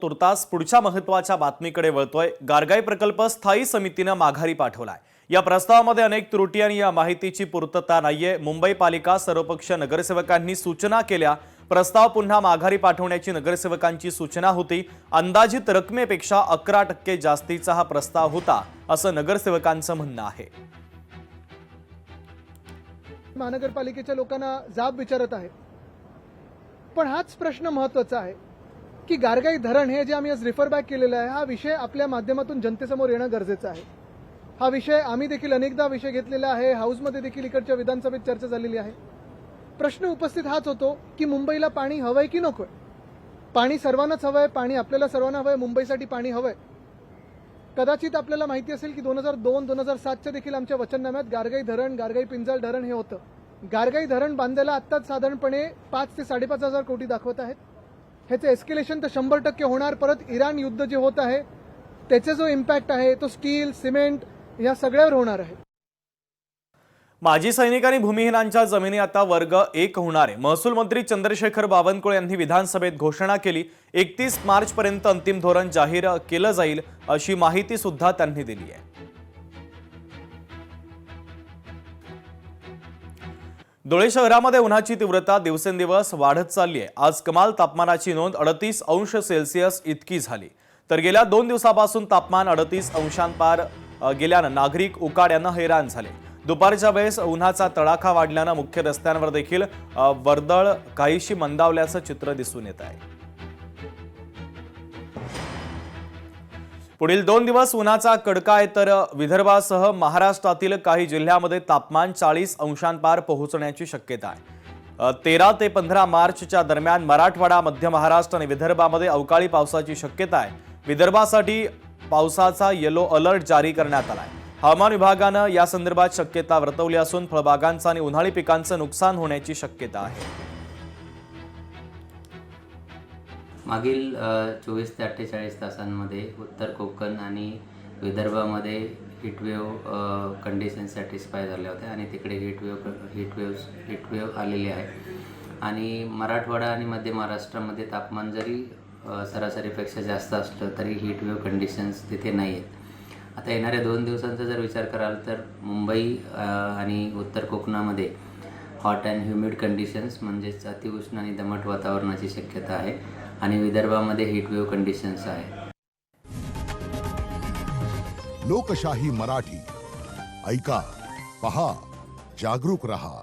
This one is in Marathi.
तुर्तास पुढच्या महत्त्वाच्या बातमीकडे वळतोय। गारगाई प्रकल्प स्थायी समितीने माघारी पाठवलाय। या प्रस्तावामध्ये अनेक त्रुटी आणि या माहितीची पूर्तता नाहीये। मुंबई पालिका सर्वपक्षीय नगरसेवकांनी सूचना केल्या। प्रस्ताव पुन्हा माघारी पाठवण्याची नगरसेवकांची सूचना होती। अंदाजित रकमेपेक्षा 11% जास्तीचा हा प्रस्ताव होता असं नगरसेवकांचं म्हणणं आहे। महानगरपालिकेच्या लोकांना जाब विचारत आहे, पण हाच प्रश्न महत्त्वाचा आहे की गारगाई धरण हे जे आम्ही आज रिफर बॅक केलेलं आहे, हा विषय आपल्या माध्यमातून जनतेसमोर येणं गरजेचं आहे। हा विषय आम्ही देखील अनेकदा विषय घेतलेला आहे, हाऊसमध्ये देखील इकडच्या विधानसभेत चर्चा झालेली आहे। प्रश्न उपस्थित हाच होतो की मुंबईला पाणी हवंय की नकोय। पाणी सर्वांनाच हवंय, पाणी आपल्याला सर्वांना हवंय, मुंबईसाठी पाणी हवंय। कदाचित आपल्याला माहिती असेल की 2002-2007च्या देखील आमच्या वचननाम्यात गारगाई धरण, गारगाई पिंजाळ धरण हे होतं। गारगाई धरण बांधायला आत्ताच साधारणपणे 5 ते 5.5 हजार कोटी दाखवत आहेत। ह्याचं एस्केलेशन तर 100% होणार। परत इराण युद्ध जे होत आहे त्याचा जो इम्पॅक्ट आहे तो स्टील, सिमेंट या सगळ्यावर होणार आहे। माजी सैनिक आणि भूमिहीनांच्या जमिनी आता वर्ग 1 होणार आहे। महसूल मंत्री चंद्रशेखर बावनकुळे यांनी विधानसभेत घोषणा केली। 31 मार्च पर्यंत अंतिम धोरण जाहीर केलं जाईल अशी माहिती सुद्धा त्यांनी दिली आहे। धुळे शहरामध्ये उन्हाची तीव्रता दिवसेंदिवस वाढत चालली आहे। आज कमाल तापमानाची नोंद 38 अंश सेल्सिअस इतकी झाली, तर गेल्या 2 दिवसापासून तापमान 38 अंशांपार गेल्यानं नागरिक उकाड्यानं हैराण झाले। दुपारच्या वेळेस उन्हाचा तडाखा वाढल्यानं मुख्य रस्त्यांवर देखील वर्दळ काहीशी मंदावल्याचं चित्र दिसून येत आहे। पुढील 2 दिवस उन्हाचा कडका आहे, तर विदर्भासह महाराष्ट्रातील काही जिल्ह्यांमध्ये तापमान 40 अंशांपार पोहोचण्याची शक्यता आहे। 13 ते 15 मार्चच्या दरम्यान मराठवाडा, मध्य महाराष्ट्र आणि विदर्भामध्ये अवकाळी पावसाची शक्यता आहे। विदर्भासाठी पावसाचा येलो अलर्ट जारी करण्यात आला आहे। हवामान विभागानं या संदर्भात शक्यता वर्तवली असून फळबागांचं आणि उन्हाळी पिकांचं नुकसान होण्याची शक्यता आहे। मागील 24 ते 48 तासांमध्ये उत्तर कोकण आणि विदर्भामध्ये हीटवेव्ह कंडिशन सॅटिस्फाय झाल्या होत्या आणि तिकडे हीटवेव्ह आलेली आहे। आणि मराठवाडा आणि मध्य महाराष्ट्रामध्ये तापमान जरी सरासरीपेक्षा जास्त असलं तरी हीटवेव्ह कंडिशन्स तिथे नाही आहेत। आता येणाऱ्या 2 दिवसांचा जर विचार कराल तर मुंबई आणि उत्तर कोकणामध्ये हॉट अँड ह्युमिड कंडिशन्स म्हणजेच अतिउष्ण आणि दमट वातावरणाची शक्यता आहे आणि विदर्भामध्ये हीटवेव्ह कंडिशन्स आहे। लोकशाही मराठी ऐका, पहा, जागरूक रहा।